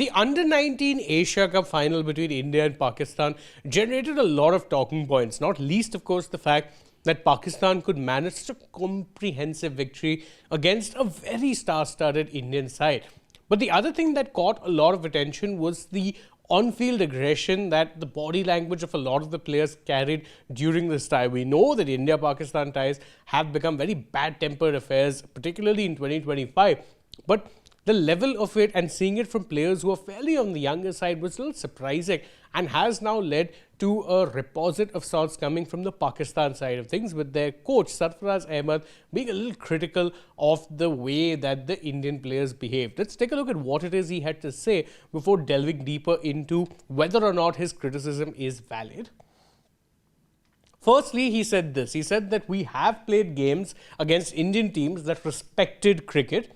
The Under-19 Asia Cup final between India and Pakistan generated a lot of talking points, not least, of course, the fact that Pakistan could manage such a comprehensive victory against a very star-studded Indian side. But the other thing that caught a lot of attention was the on-field aggression that the body language of a lot of the players carried during this tie. We know that India-Pakistan ties have become very bad-tempered affairs, particularly in 2025. But the level of it and seeing it from players who are fairly on the younger side was a little surprising and has now led to a reposit of sorts coming from the Pakistan side of things, with their coach Sarfaraz Ahmed being a little critical of the way that the Indian players behaved. Let's take a look at what it is he had to say before delving deeper into whether or not his criticism is valid. Firstly, he said this. He said that we have played games against Indian teams that respected cricket.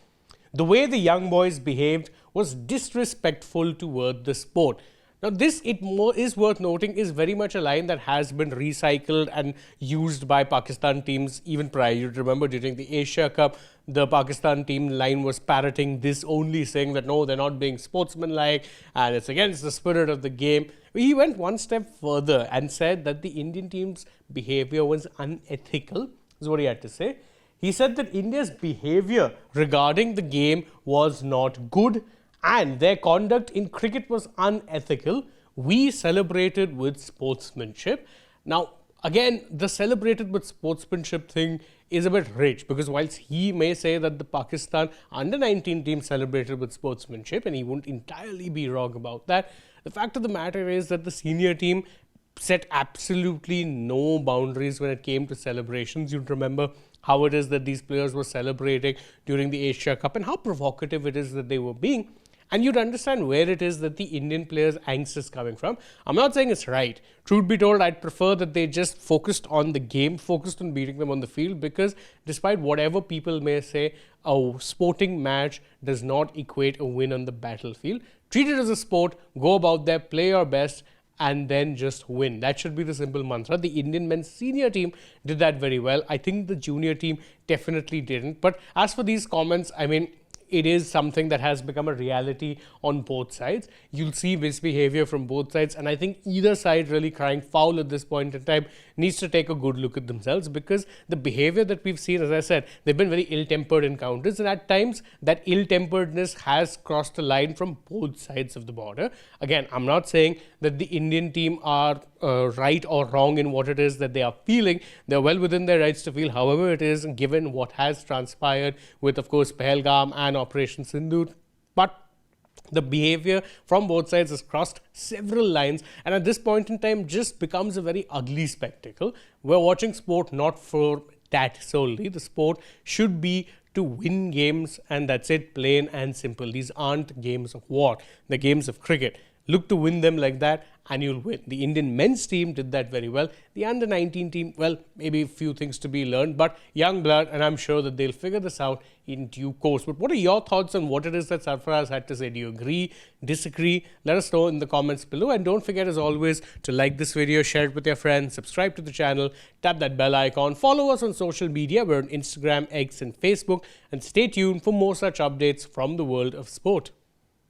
The way the young boys behaved was disrespectful toward the sport. Now, this, is worth noting, is very much a line that has been recycled and used by Pakistan teams even prior. You remember during the Asia Cup, the Pakistan team line was parroting this only, saying that no, they're not being sportsmanlike and it's against the spirit of the game. He went one step further and said that the Indian team's behavior was unethical, is what he had to say. He said that India's behaviour regarding the game was not good and their conduct in cricket was unethical. We celebrated with sportsmanship. Now, again, the celebrated with sportsmanship thing is a bit rich, because whilst he may say that the Pakistan Under-19 team celebrated with sportsmanship, and he won't entirely be wrong about that, the fact of the matter is that the senior team set absolutely no boundaries when it came to celebrations. You'd remember how it is that these players were celebrating during the Asia Cup and how provocative it is that they were being. And you'd understand where it is that the Indian players' angst is coming from. I'm not saying it's right. Truth be told, I'd prefer that they just focused on the game, focused on beating them on the field, because despite whatever people may say, a sporting match does not equate a win on the battlefield. Treat it as a sport, go about there, play your best, and then just win. That should be the simple mantra. The Indian men's senior team did that very well. I think the junior team definitely didn't. But as for these comments, I mean, it is something that has become a reality on both sides. You'll see misbehavior from both sides, and I think either side really crying foul at this point in time needs to take a good look at themselves, because the behavior that we've seen, as I said, they've been very ill-tempered encounters, and at times that ill-temperedness has crossed a line from both sides of the border. Again, I'm not saying that the Indian team are right or wrong in what it is that they are feeling. They're well within their rights to feel however it is, given what has transpired with, of course, Pahalgam and Operation Sindoor. But the behavior from both sides has crossed several lines, and at this point in time just becomes a very ugly spectacle. We're watching sport not for that solely. The sport should be to win games, and that's it, plain and simple. These aren't games of war, they're games of cricket. Look to win them like that and you'll win. The Indian men's team did that very well. The Under-19 team, well, maybe a few things to be learned, but young blood, and I'm sure that they'll figure this out in due course. But what are your thoughts on what it is that Sarfaraz had to say? Do you agree, disagree? Let us know in the comments below, and don't forget, as always, to like this video, share it with your friends, subscribe to the channel, tap that bell icon, follow us on social media. We're on Instagram, X and Facebook, and stay tuned for more such updates from the world of sport.